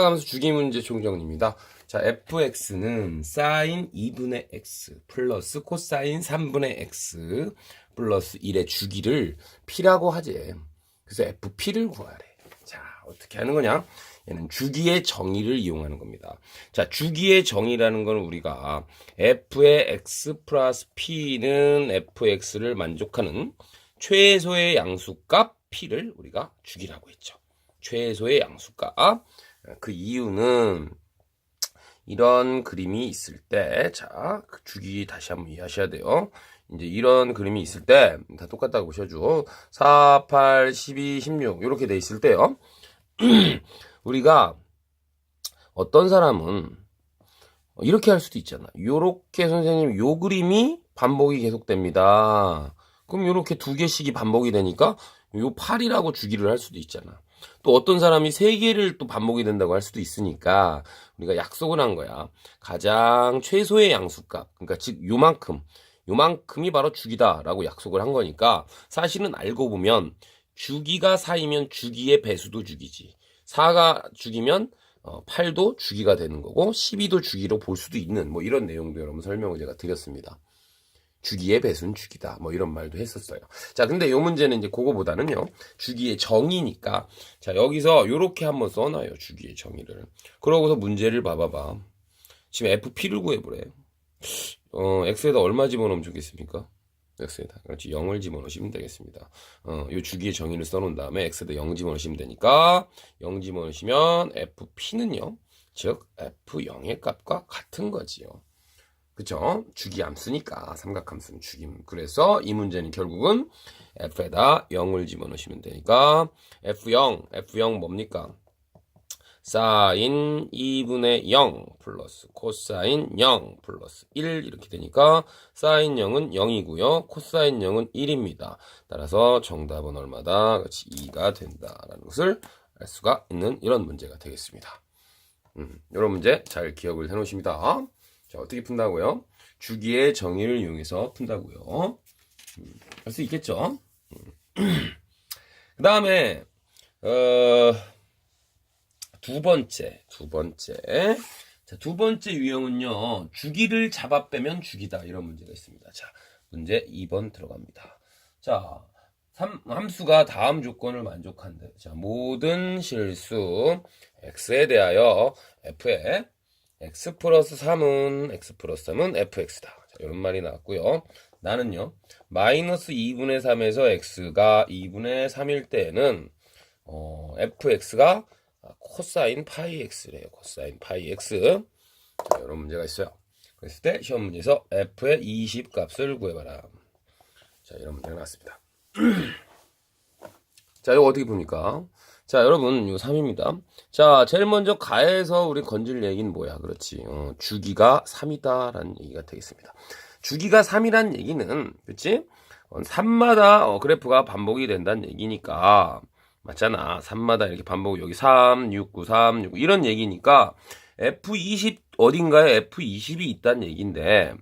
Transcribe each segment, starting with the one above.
함수 주기 문제 총정리입니다. 자, fx는 sin 2분의 x 플러스 코사인 3분의 x 플러스 1의 주기를 p라고 하지. 그래서 fp를 구하래. 자, 어떻게 하는 거냐? 얘는 주기의 정의를 이용하는 겁니다. 자, 주기의 정의라는 건 우리가 f의 x 플러스 p는 fx를 만족하는 최소의 양수값 p를 우리가 주기라고 했죠. 최소의 양수값. 그 이유는 이런 그림이 있을 때, 자, 그 주기 다시 한번 이해하셔야 돼요. 이제 이런 그림이 있을 때, 다 똑같다고 보셔줘. 4, 8, 12, 16, 이렇게 돼 있을 때요. 우리가 어떤 사람은 이렇게 할 수도 있잖아. 요렇게 선생님, 요 그림이 반복이 계속됩니다. 그럼 요렇게 두 개씩이 반복이 되니까 요 8이라고 주기를 할 수도 있잖아. 또 어떤 사람이 3개를 또 반복이 된다고 할 수도 있으니까 우리가 약속을 한 거야. 가장 최소의 양수값, 그러니까 즉 요만큼이 바로 주기다라고 약속을 한 거니까 사실은 알고 보면 주기가 4이면 주기의 배수도 주기지. 4가 주기면 8도 주기가 되는 거고 12도 주기로 볼 수도 있는 뭐 이런 내용도 여러분 설명을 제가 드렸습니다. 주기의 배수는 주기다. 뭐 이런 말도 했었어요. 자, 근데 요 문제는 이제 그거보다는요. 주기의 정의니까. 자, 여기서 요렇게 한번 써놔요. 주기의 정의를. 그러고서 문제를 봐봐봐. 지금 FP를 구해보래. X에다 얼마 집어넣으면 좋겠습니까? X에다. 그렇지. 0을 집어넣으시면 되겠습니다. 요 주기의 정의를 써놓은 다음에 X에다 0 집어넣으시면 되니까 0 집어넣으시면 FP는요. 즉, F0의 값과 같은 거지요. 그쵸? 주기 함수니까 삼각함수는 주기. 그래서 이 문제는 결국은 f에다 0을 집어넣으시면 되니까 f0 뭡니까? 사인 2분의 0 플러스 코사인 0 플러스 1 이렇게 되니까 사인 0은 0이고요. 코사인 0은 1입니다. 따라서 정답은 얼마다? 그렇지, 2가 된다라는 것을 알 수가 있는 이런 문제가 되겠습니다. 이런 문제 잘 기억을 해놓으십니다. 자, 어떻게 푼다고요? 주기의 정의를 이용해서 푼다고요. 할 수 있겠죠? 그 다음에 두 번째. 자, 두 번째 유형은요. 주기를 잡아 빼면 주기다. 이런 문제가 있습니다. 자, 문제 2번 들어갑니다. 자, 함수가 다음 조건을 만족한대. 자, 모든 실수 x에 대하여 f에 x 플러스 3은 fx다. 자, 이런 말이 나왔고요. 나는요. 마이너스 2분의 3에서 x가 2분의 3일 때에는 fx가 코사인 파이 x래요. 코사인 파이 x. 자, 이런 문제가 있어요. 그랬을 때 시험 문제에서 f의 20 값을 구해봐라. 자, 이런 문제가 나왔습니다. 자, 이거 어떻게 봅니까? 자, 여러분, 이거 3입니다. 자, 제일 먼저 가에서 우리 건질 얘기는 뭐야? 그렇지. 주기가 3이다라는 얘기가 되겠습니다. 주기가 3이란 얘기는, 그렇지? 3마다 그래프가 반복이 된다는 얘기니까, 맞잖아. 3마다 이렇게 반복, 여기 3, 6, 9, 3, 6, 이런 얘기니까, F20, 어딘가에 F20이 있다는 얘기인데,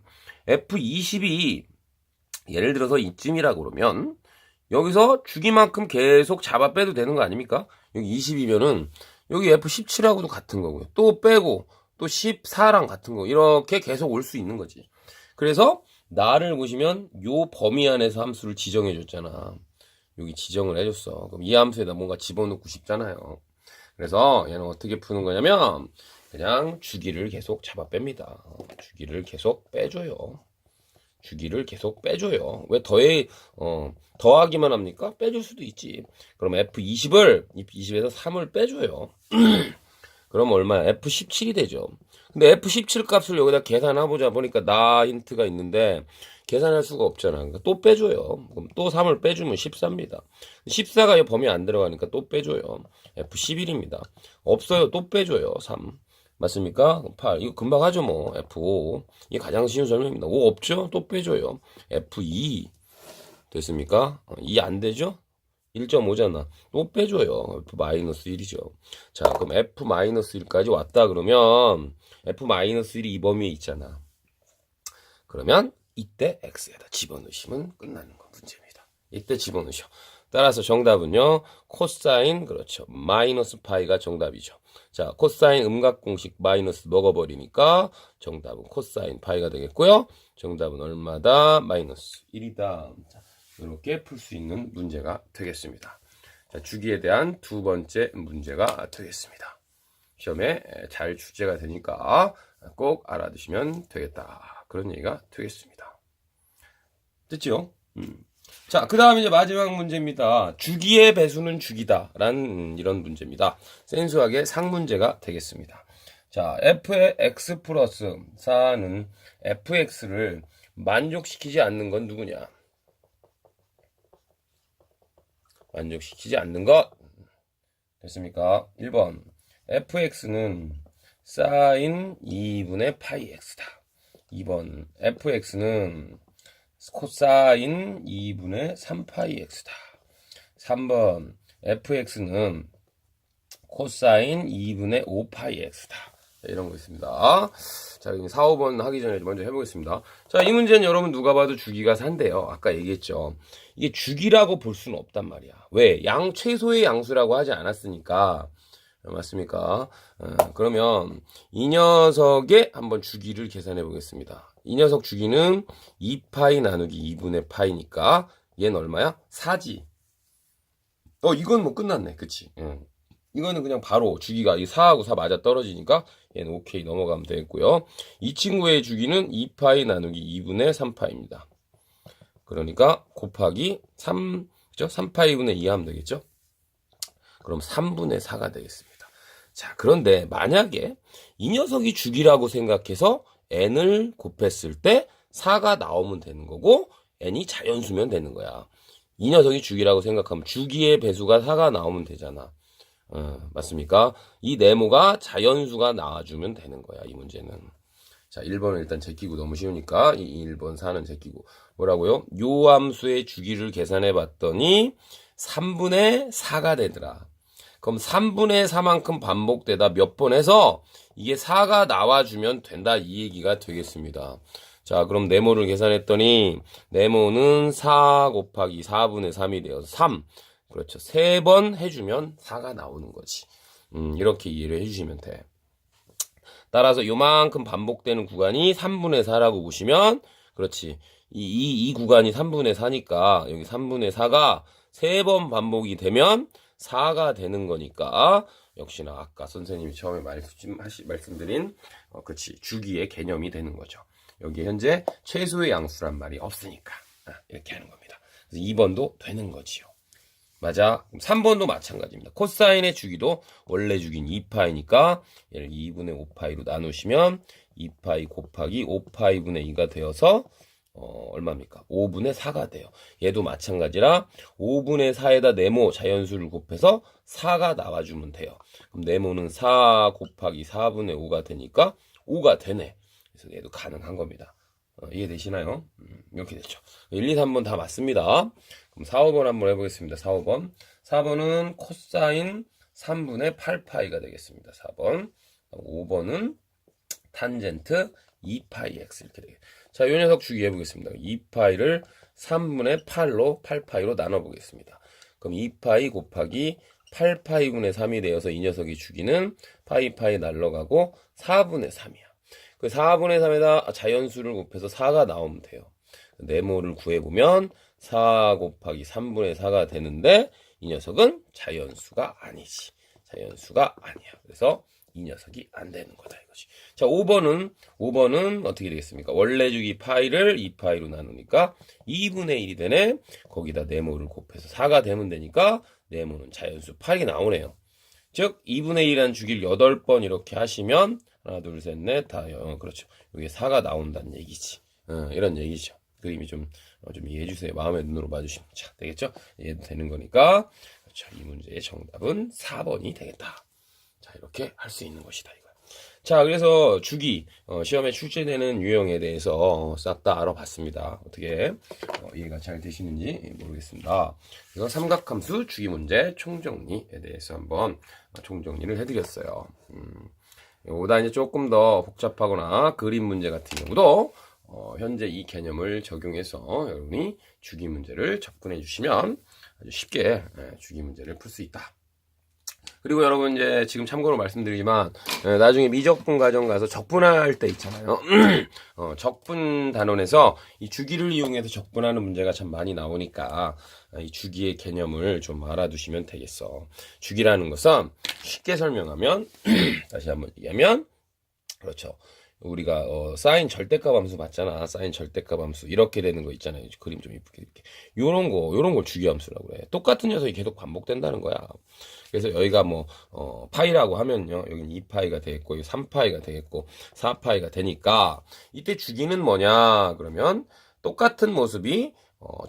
F20이, 예를 들어서 이쯤이라고 그러면, 여기서 주기만큼 계속 잡아 빼도 되는 거 아닙니까? 여기 20이면은 여기 F17하고도 같은 거고요. 또 빼고 또 14랑 같은 거 이렇게 계속 올 수 있는 거지. 그래서 나를 보시면 요 범위 안에서 함수를 지정해 줬잖아. 여기 지정을 해줬어. 그럼 이 함수에다 뭔가 집어넣고 싶잖아요. 그래서 얘는 어떻게 푸는 거냐면 그냥 주기를 계속 잡아 뺍니다. 주기를 계속 빼줘요. 주기를 계속 빼줘요. 왜 더하기만 합니까? 빼줄 수도 있지. 그럼 F20에서 3을 빼줘요. 그럼 얼마야? F17이 되죠. 근데 F17 값을 여기다 계산해보자 보니까 나 힌트가 있는데 계산할 수가 없잖아. 그러니까 또 빼줘요. 그럼 또 3을 빼주면 14입니다. 14가 범위 안 들어가니까 또 빼줘요. F11입니다. 없어요. 또 빼줘요. 3. 맞습니까? 8. 이거 금방 하죠, 뭐. F5. 이게 가장 쉬운 설명입니다. 5 없죠? 또 빼줘요. F2. 됐습니까? 2 안 되죠? 1.5잖아. 또 빼줘요. F-1이죠. 자, 그럼 F-1까지 왔다 그러면 F-1이 이 범위에 있잖아. 그러면 이때 X에다 집어넣으시면 끝나는 거 문제입니다. 이때 집어넣으셔. 따라서 정답은요, 코사인, 그렇죠. 마이너스 파이가 정답이죠. 자, 코사인 음각공식 마이너스 먹어버리니까 정답은 코사인 파이가 되겠고요. 정답은 얼마다? 마이너스 1이다. 자, 이렇게 풀 수 있는 문제가 되겠습니다. 자, 주기에 대한 두 번째 문제가 되겠습니다. 시험에 잘 출제가 되니까 꼭 알아두시면 되겠다. 그런 얘기가 되겠습니다. 됐죠? 자, 그 다음에 이제 마지막 문제입니다. 주기의 배수는 주기다. 라는 이런 문제입니다. 센수학의 상문제가 되겠습니다. 자, f의 x 플러스 4는 fx를 만족시키지 않는 건 누구냐? 만족시키지 않는 것. 됐습니까? 1번. fx는 sin 2분의 파이 x다. 2번. fx는 코사인 2분의 3파이 x다. 3번. fx는 코사인 2분의 5파이 x다. 이런 거 있습니다. 자, 4, 5번 하기 전에 먼저 해보겠습니다. 자, 이 문제는 여러분 누가 봐도 주기가 4인데요. 아까 얘기했죠. 이게 주기라고 볼 수는 없단 말이야. 왜? 최소의 양수라고 하지 않았으니까. 맞습니까? 그러면 이 녀석의 한번 주기를 계산해 보겠습니다. 이 녀석 주기는 2파이 나누기 2분의 파이니까 얘는 얼마야? 4지. 이건 뭐 끝났네. 그치? 이거는 그냥 바로 주기가 이 4하고 4 맞아 떨어지니까 얘는 오케이 넘어가면 되겠고요. 이 친구의 주기는 2파이 나누기 2분의 3파입니다. 그러니까 곱하기 3, 그죠? 3파이분의 2 하면 되겠죠? 그럼 3분의 4가 되겠습니다. 자, 그런데 만약에 이 녀석이 주기라고 생각해서 n을 곱했을 때 4가 나오면 되는 거고 n이 자연수면 되는 거야. 이 녀석이 주기라고 생각하면 주기의 배수가 4가 나오면 되잖아. 맞습니까? 이 네모가 자연수가 나와주면 되는 거야, 이 문제는. 자, 1번은 일단 제끼고 너무 쉬우니까 이 1번 4는 제끼고. 뭐라고요? 요 함수의 주기를 계산해 봤더니 3분의 4가 되더라. 그럼 3분의 4만큼 반복되다 몇 번 해서 이게 4가 나와주면 된다, 이 얘기가 되겠습니다. 자, 그럼 네모를 계산했더니 네모는 4 곱하기 4분의 3이 되어서 3. 그렇죠. 3번 해주면 4가 나오는 거지. 이렇게 이해를 해주시면 돼. 따라서 요만큼 반복되는 구간이 3분의 4라고 보시면, 그렇지. 이 구간이 3분의 4니까 여기 3분의 4가 3번 반복이 되면 4가 되는 거니까, 역시나 아까 선생님이 처음에 말씀드린, 그렇지. 주기의 개념이 되는 거죠. 여기 현재 최소의 양수란 말이 없으니까. 이렇게 하는 겁니다. 그래서 2번도 되는 거지요. 맞아. 3번도 마찬가지입니다. 코사인의 주기도 원래 주기는 2파이니까 얘를 2분의 5파이로 나누시면 2파이 곱하기 5파이분의 2가 되어서 얼마입니까? 5분의 4가 돼요. 얘도 마찬가지라 5분의 4에다 네모 자연수를 곱해서 4가 나와주면 돼요. 그럼 네모는 4 곱하기 4분의 5가 되니까 5가 되네. 그래서 얘도 가능한 겁니다. 이해되시나요? 이렇게 되죠. 1, 2, 3번 다 맞습니다. 그럼 4, 5번 한번 해보겠습니다. 4, 5번. 4번은 코사인 3분의 8파이가 되겠습니다. 4번. 5번은 탄젠트 2파이 x 이렇게 되겠습니다. 자, 이 녀석 주기 해보겠습니다. 2파이를 3분의 8로 8파이로 나눠보겠습니다. 그럼 2파이 곱하기 8파이분의 3이 되어서 이 녀석의 주기는 파이 날라가고 4분의 3이야. 그 4분의 3에다 자연수를 곱해서 4가 나오면 돼요. 네모를 구해보면 4 곱하기 3분의 4가 되는데 이 녀석은 자연수가 아니지. 자연수가 아니야. 그래서 이 녀석이 안 되는 거다 이거지. 자, 5번은 어떻게 되겠습니까? 원래 주기 파이를 2파이로 나누니까 2분의 1이 되네. 거기다 네모를 곱해서 4가 되면 되니까 네모는 자연수 파이 나오네요. 즉 2분의 1이라는 주기를 8번 이렇게 하시면 하나, 둘, 셋, 넷, 다, 그렇죠. 여기 4가 나온다는 얘기지. 이런 얘기죠. 그림이 좀 이해해주세요. 마음의 눈으로 봐주시면 되겠죠? 이해도 되는 거니까. 그렇죠. 이 문제의 정답은 4번이 되겠다. 자, 이렇게 할 수 있는 것이다, 이거. 자, 그래서 주기, 시험에 출제되는 유형에 대해서 싹 다 알아봤습니다. 어떻게, 이해가 잘 되시는지 모르겠습니다. 그래서 삼각함수 주기 문제 총정리에 대해서 한번 총정리를 해드렸어요. 요거보다 이제 조금 더 복잡하거나 그림 문제 같은 경우도 현재 이 개념을 적용해서 여러분이 주기 문제를 접근해 주시면 아주 쉽게 주기 문제를 풀 수 있다. 그리고 여러분 이제 지금 참고로 말씀드리지만 나중에 미적분 과정 가서 적분할 때 있잖아요. 적분 단원에서 이 주기를 이용해서 적분하는 문제가 참 많이 나오니까 이 주기의 개념을 좀 알아두시면 되겠어. 주기라는 것은 쉽게 설명하면 다시 한번 얘기하면 그렇죠. 우리가 사인 절대값 함수 봤잖아. 사인 절대값 함수 이렇게 되는 거 있잖아요. 그림 좀 이쁘게 이렇게. 요런 걸 주기 함수라고 그래. 똑같은 녀석이 계속 반복된다는 거야. 그래서 여기가 뭐 파이라고 하면요. 여긴 2파이가 되겠고 3파이가 되겠고 4파이가 되니까 이때 주기는 뭐냐? 그러면 똑같은 모습이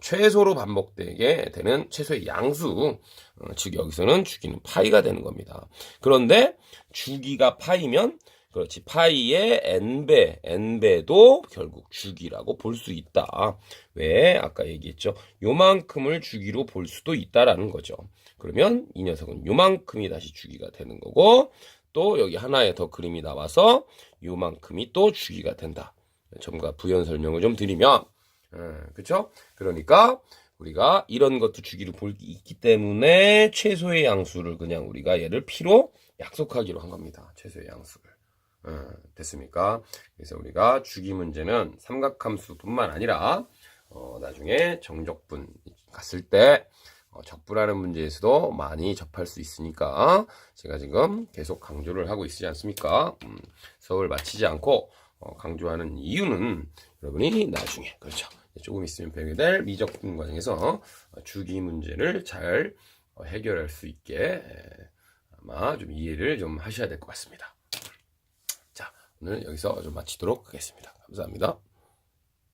최소로 반복되게 되는 최소의 양수. 즉 여기서는 주기는 파이가 되는 겁니다. 그런데 주기가 파이면 그렇지. 파이의 n배도 결국 주기라고 볼 수 있다. 왜? 아까 얘기했죠. 요만큼을 주기로 볼 수도 있다라는 거죠. 그러면 이 녀석은 요만큼이 다시 주기가 되는 거고 또 여기 하나의 더 그림이 나와서 요만큼이 또 주기가 된다. 첨가 부연 설명을 좀 드리면 그렇죠? 그러니까 우리가 이런 것도 주기로 볼 수 있기 때문에 최소의 양수를 그냥 우리가 얘를 P로 약속하기로 한 겁니다. 최소의 양수를. 됐습니까? 그래서 우리가 주기 문제는 삼각함수뿐만 아니라 나중에 정적분 갔을 때 적분하는 문제에서도 많이 접할 수 있으니까 제가 지금 계속 강조를 하고 있지 않습니까? 수업을 마치지 않고 강조하는 이유는 여러분이 나중에 그렇죠. 조금 있으면 배우게 될 미적분 과정에서 주기 문제를 잘 해결할 수 있게 아마 좀 이해를 좀 하셔야 될 것 같습니다. 오늘 여기서 좀 마치도록 하겠습니다. 감사합니다.